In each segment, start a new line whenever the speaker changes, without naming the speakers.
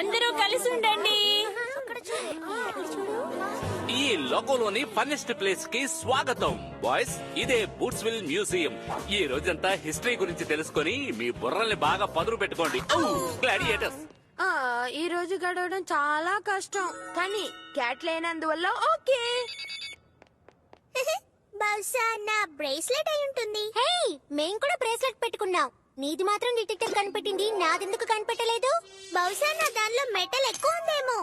అందరూ కలిసి ఉండండి.
ఈ లోకంలోని ఫన్నెస్ట్ ప్లేస్ కి స్వాగతం బాయ్స్. ఇదే బూట్స్విల్ మ్యూజియం. ఈ రోజంతా హిస్టరీ గురించి తెలుసుకొని మీ బుర్రల్ని బాగా పదును పెట్టుకోండి. గ్లాడియేటర్స్.
ఈ రోజు గడవడం చాలా కష్టం, కానీ క్యాట్ లేనందువల్ల ఓకే.
బహుశా నా బ్రేస్లెట్ అయి ఉంటుంది. హే, మేం కూడా బ్రేస్లెట్ పెట్టుకున్నాం. నీది మాత్రం డిటెక్టర్ కనిపెట్టింది, నాదెందుకు కనిపెట్టలేదు? బహుశా నా దానిలో మెటల్ ఎక్కువ ఉందేమో.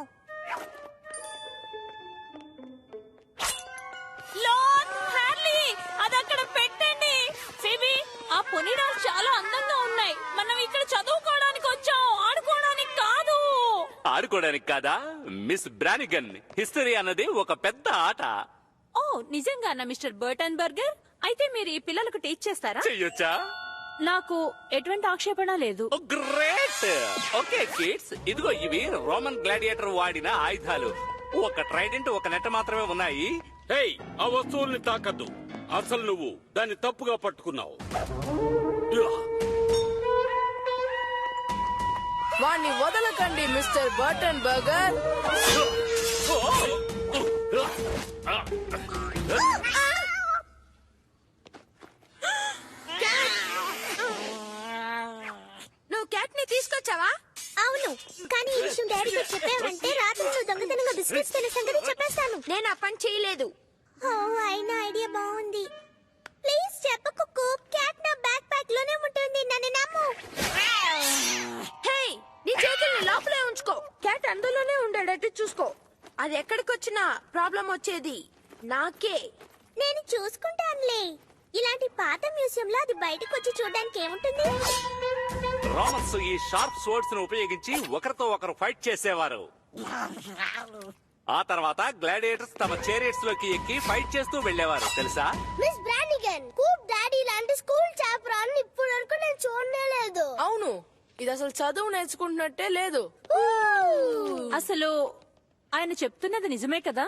లార్డ్ హ్యార్లీ, అది అక్కడ పెట్టండి. ఫిబీ, ఆ పొనిడాస్ చాలా అందంగా ఉన్నాయి. మనం ఇక్కడ చదువుకోవడానికి వచ్చాం, ఆడుకోవడానికి కాదు.
ఆడుకోవడానికి కాదా మిస్ బ్రానిగన్? హిస్టరీ అన్నది ఒక పెద్ద ఆట.
ఓ నిజంగానా మిస్టర్ బర్టన్ బర్గర్? అయితే మీరు ఈ పిల్లలకు టీచ్ చేస్తారా?
చెయ్యొచ్చా?
నాకు ఎటువంటి ఆక్షేపణ లేదు.
గ్రేట్. ఓకే కిడ్స్, ఇదిగో ఇవి రోమన్ గ్లాడియేటర్ వాడిన ఆయుధాలు. ఒక ట్రైడెంట్, ఒక నెట్ మాత్రమే ఉన్నాయి.
హే, ఆ వస్తువుల్ని తాకద్దు. అసలు నువ్వు దాన్ని తప్పుగా పట్టుకున్నావు.
వాణ్ణి వదలకండి మిస్టర్ బర్టన్ బర్గర్. నువ్వు క్యాట్ ని తీసుకొచ్చావా?
అవును, కానీ ఈ విషయం డాడీతో చెప్పావంటే రాత్రి నువ్వు దొంగతనంగా బిస్కెట్స్ తినే సంగతి చెప్పేస్తాను.
నేను ఆ పని చేయలేదు.
అయినా ఐడియా బాగుంది. ప్లీజ్ చెప్పకు కూప్. క్యాట్ నా బ్యాక్ ప్యాక్ లోనే ఉంటుంది, నన్ను నమ్ము.
హే, నీ చేతుల్ని లోపలే ఉంచుకో. క్యాట్ అందులోనే ఉండేటట్టు చూసుకో. అది ఎక్కడికొచ్చినా ప్రాబ్లం వచ్చేది నాకే.
నేను చూసుకుంటానులే. ఇలాంటి పాత మ్యూజియం లో అది బయటకు వచ్చి చూడడానికి ఏముంటుంది?
రోమన్స్ ఈ షార్ప్ స్వర్డ్స్ ను ఉపయోగించి ఒకరితో ఒకరు ఫైట్ చేసేవారు. ఆ తర్వాత గ్లాడియేటర్స్ తమ చారియట్స్ లోకి ఎక్కి ఫైట్ చేస్తూ వెళ్లేవారు, తెలుసా?
మిస్ బ్రానిగన్, కూప్ డాడీ లాంటి స్కూల్ చాపరాన్ని ఇప్పుడు వరకు నేను చూడలేదు.
అవును, ఇది అసలు చదువు నేర్చుకుంటున్నట్టే లేదు.
అసలు ఆయన చెప్తున్నది నిజమే కదా?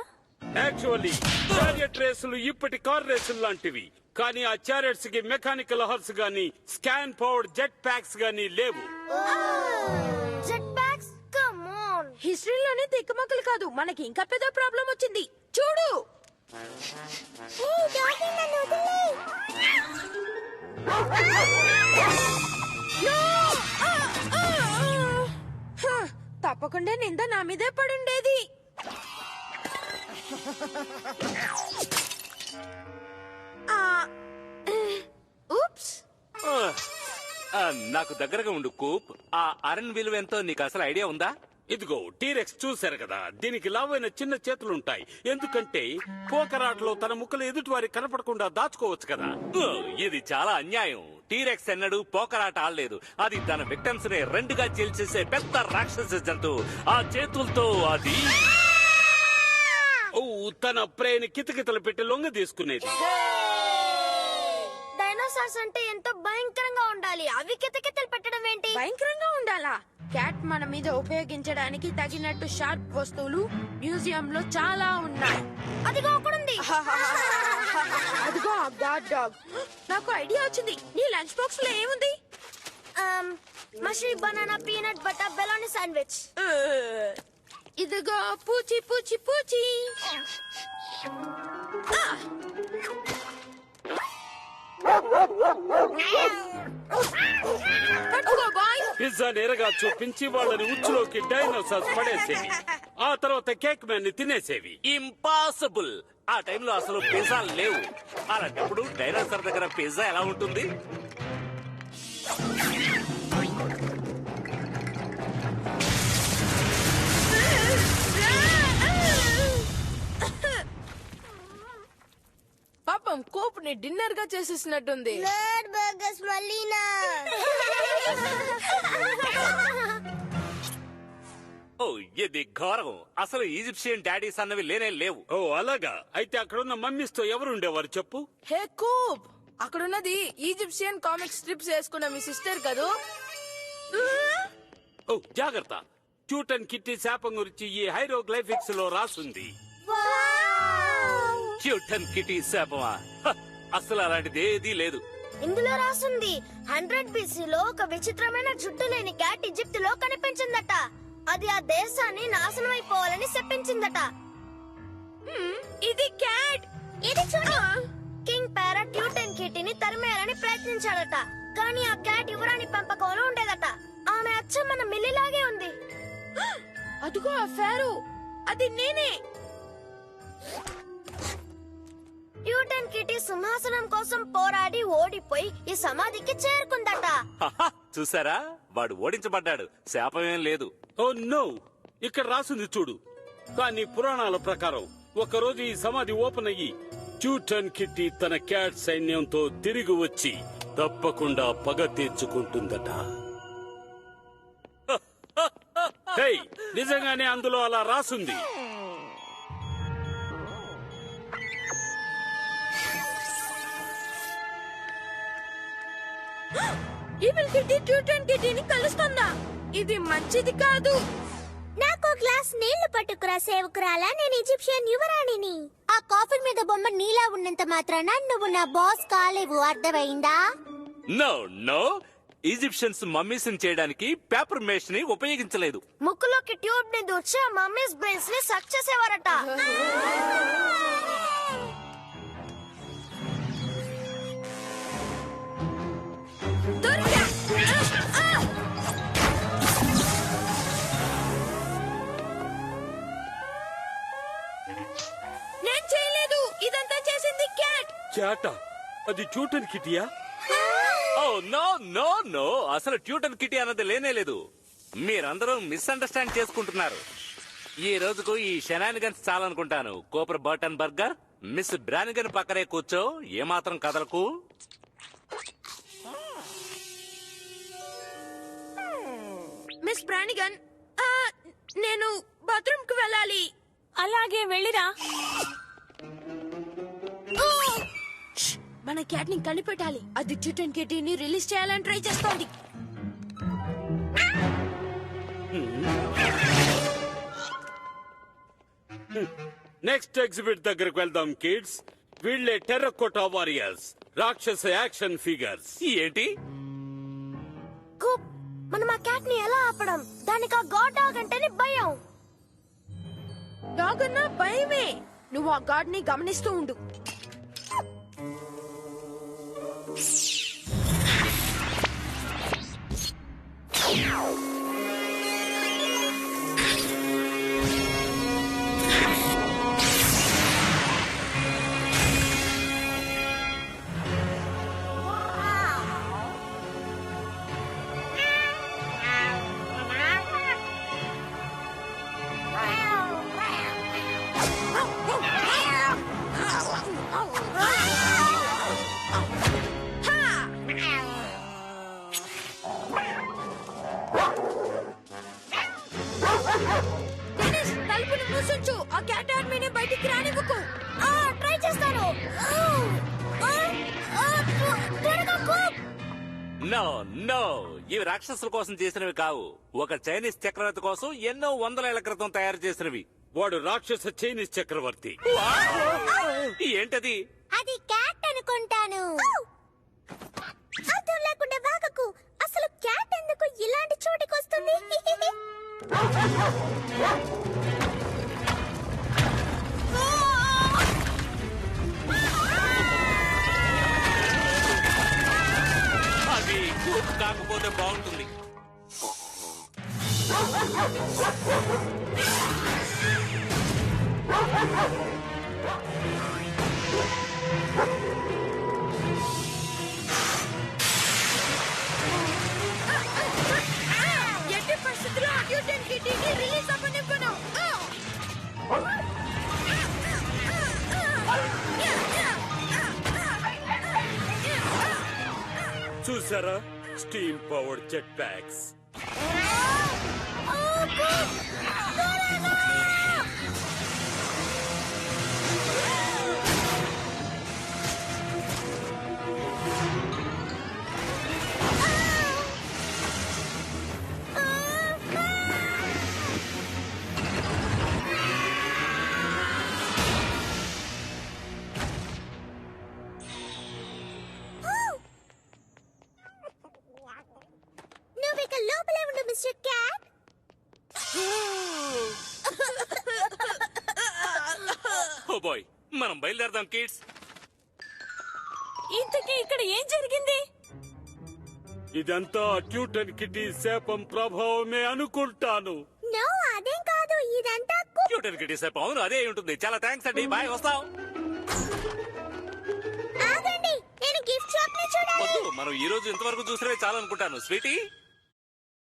యాక్చువల్లీ చారియట్ రేసులు ఇప్పటి కార్ రేసులు లాంటివి, కానీ ఆ చారియట్స్ కి మెకానికల్ హార్స్ గానీ స్కాన్ పవర్డ్ జెట్ ప్యాక్స్ గానీ లేవు.
Jet packs, come on.
హిస్టరీలోనే తిక్కమక్కలు కాదు, మనకి ఇంకా పెద్ద ప్రాబ్లం వచ్చింది. చూడు.
ఏ డాడీ, నన్ను వదిలేయ్.
తప్పకుండా నింద నా మీదే పడుండేది. ఊప్స్.
నాకు దగ్గరగా ఉండు కూప్. ఆ అరణ్ విలువ ఎంతో నీకు అసలు ఐడియా ఉందా?
ఇదిగో టీరెక్స్ చూశారు కదా, దీనికి లావైన చిన్న చేతులుంటాయి. ఎందుకంటే పోకరాట్లో తన ముక్కలు ఎదుటి వారికి కనపడకుండా దాచుకోవచ్చు కదా.
ఇది చాలా అన్యాయం. టీరెక్స్ ఎన్నడూ పోకరాట ఆడలేదు. అది తన విక్టమ్స్ ని రెండుగా చీల్చేసే పెద్ద రాక్షస జంతువు. ఆ చేతులతో అది
తన ప్రేని కితకితలు పెట్టి లొంగ తీసుకునేది.
డైనోసార్స్ అంటే ఎంతో భయంకరంగా ఉండాలి. అవి కితకితలు పెట్టడం ఏంటి?
భయంకరంగా ఉండాలా? క్యాట్ మన మీద ఉపయోగించడానికి తగినట్టు షార్ప్ వస్తువులు మ్యూజియం లో చాలా ఉన్నాయి.
అదిగో అక్కడుంది.
అదిగో ఆ గాడ్ డాగ్. నాకు ఐడియా వచ్చింది. నీ లంచ్ బాక్స్ లో ఏముంది?
మషీ బనానా పీనట్ బటర్ బెలోనీ శాండ్విచ్.
ఇదిగో పూచి పూచి పూచి. పట్టుకో బాయ్.
పిజ్జా నేరగా చూపించి వాళ్ళని ఉచ్చులోకి డైనోసార్స్ పడేసేవి. ఆ తర్వాత కేక్ మ్యాన్ ని తినేసేవి.
ఇంపాసిబుల్. ఆ టైంలో అసలు పిజ్జా లేవు. అలాంటప్పుడు డైనోసార్ దగ్గర పిజ్జా ఎలా ఉంటుంది?
పాపం కోప్ ని డిన్నర్ గా చేసేసినట్టుంది.
Blood burgers మళ్ళీనా?
ఓ ఇది ఘోరం. అసలు ఈజిప్షియన్ డాడీస్ అన్నవి లేనే లేవు.
ఓ అలాగా? అయితే అక్కడున్న మమ్మీస్ తో ఎవరు ఉండేవారు చెప్పు?
హే కూప్, అక్కడున్నది ఈజిప్షియన్ కామిక్ స్ట్రిప్స్ వేసుకున్న మీ సిస్టర్ కదూ.
ఓ జాగ్రత్త, క్యూట్ అండ్ కిట్టి శాపం గురించి ఈ హైరోగ్లైఫిక్స్ లో రాసుంది.
క్యూట్ అండ్ కిటీ శాపమా? అసలు అలాంటిది ఏదీ లేదు.
ఇందులో రాసుంది 100 BC లో ఒక విచిత్రమైన జుట్టు లేని క్యాట్ ఈజిప్ట్ లో కనిపించిందట. అది ఆ దేశాన్ని నాశనం అయిపోవాలని చెప్పించిందట.
ఇది క్యాట్.
ఇది చూడు, కింగ్ ప్యారట్ ట్యూటన్ కిటీని తరిమేయాలని ప్రయత్నించాడట. కానీ ఆ క్యాట్ యువరాణి పెంపకంలో ఉండేదట. ఆమె అచ్చం మన మిల్లిలాగే ఉంది.
అదిగో ఆ ఫారో, అది నేనే.
ట్యూటన్ కిటీ సింహాసనం కోసం పోరాడి ఓడిపోయి ఈ సమాధికి చేరుకుందట.
హహ, చూసారా, వాడు ఓడించబడ్డాడు. శాపమేం లేదు.
ఓ నో, ఇక్కడ రాసింది చూడు. కానీ పురాణాల ప్రకారం ఒకరోజు ఈ సమాధి ఓపెన్ అయ్యి ట్యూటన్ కిట్టి తన క్యాట్ సైన్యంతో తిరిగి వచ్చి తప్పకుండా పగ తీర్చుకుంటుందట. హే, నిజంగానే అందులో అలా రాసుంది.
ఈవిల్ కిటీ ట్యూటన్ కిటీని కలుస్తుందా? ఇది మంచిది కాదు.
నాకు గ్లాస్ నీళ్లు పట్టుకురా సేవకురాలా, నేను ఈజిప్షియన్ యువరాణిని. ఆ కాఫీ మీద బొమ్మ నీలా ఉన్నంత మాత్రాన నువ్వు నా బాస్ కాలేవు, అర్థమైందా?
నో నో, ఈజిప్షియన్స్ మమ్మీస్ చేయడానికి పేపర్ మేష్ ని ఉపయోగించలేదు.
ముక్కులోకి ట్యూబ్ ని దూర్చి ఆ మమ్మీస్ బ్రెయిన్స్ ని సక్ చేసేవారట.
దొరికా. నేను చేయలేదు, ఇదంతా చేసింది క్యాట్.
క్యాటా? అది ట్యూటన్ కిటియా?
ఓ నో నో నో, అసలు ట్యూటన్ కిటీ అన్నది లేనే లేదు. మీరందరూ మిస్అండర్స్టాండ్ చేసుకుంటున్నారు. ఈ రోజుకు ఈ షెనానిగన్స్ చాలనుకుంటాను. కోపర్ బర్టన్ బర్గర్, మిస్ బ్రానిగన్ పక్కనే కూర్చో, ఏమాత్రం కదలకు.
మిస్ బ్రానిగన్, నేను బాత్రూమ్ కు వెళ్ళాలి.
అలాగే వెళ్ళిరా.
మన క్యాట్ ని కనిపెట్టాలి. అది ట్యూటన్ కిటీని రిలీజ్ చేయాలని ట్రై చేస్తోంది.
నెక్స్ట్ ఎగ్జిబిట్ దగ్గరకు వెళ్దాం కిడ్స్. వీళ్ళే టెర్రకోటా వారియర్స్, రాక్షస యాక్షన్ ఫిగర్స్.
ఏంటి?
కుప్, మనం ఆ క్యాట్ ని ఎలా ఆపడం? దానికి ఆ గాడ్ డాగ్ అంటేనే భయం.
డాగ్ అన్నా భయమే. నువ్వు ఆ గాడ్ ని గమనిస్తూ ఉండు. డెనిస్, తలుపుని మూసించు. ఆ క్యాట్ ఆర్మీని బయటికి రానివ్వకు.
ట్రై చేస్తాను. త్వరగా కుప్.
నో నో, ఇవి రాక్షసుల కోసం చేసినవి కావు. ఒక చైనీస్ చక్రవర్తి కోసం ఎన్నో వందల ఏళ్ల క్రితం తయారు చేసినవి.
వాడు రాక్షస చైనీస్ చక్రవర్తి.
ఏంటది?
అది క్యాట్ అనుకుంటాను. అర్థం లేకుండా వాగకు. అసలు క్యాట్ ఎందుకు ఇలాంటి చోటికి వస్తుంది?
అది కూప్ కాకపోతే బాగుంటుంది.
ఎట్టి పరిస్థితుల్లో ఆ ట్యూటన్ కిటీని రిలీజ్ అవ్వనివ్వను.
చూసారా, స్టీమ్ పవర్డ్ జెట్ ప్యాక్స్.
నువ్వు ఇక లోపలే ఉండు మిస్టర్ క్యాట్.
ఓ బాయ్, మనం బయలుదేరదాం కిడ్స్.
ఇంతకీ ఇక్కడ ఏం జరిగింది?
ఇదంతా ట్యూట్ అండ్ కిట్టి శాపం ప్రభావమే అనుకుంటాను.
నో అదేం కాదు ఇదంతా
ట్యూటర్ కిటీ సేపు అవును అదే అయి ఉంటుంది. చాలా థ్యాంక్స్ అండి, బాయ్, వస్తాం.
ఆగండి నేను గిఫ్ట్ షాప్ ని చూడాలి.
వద్దు, మనం ఈ రోజు ఇంతవరకు చూసినవే చాలనుకుంటాను స్వీటీ.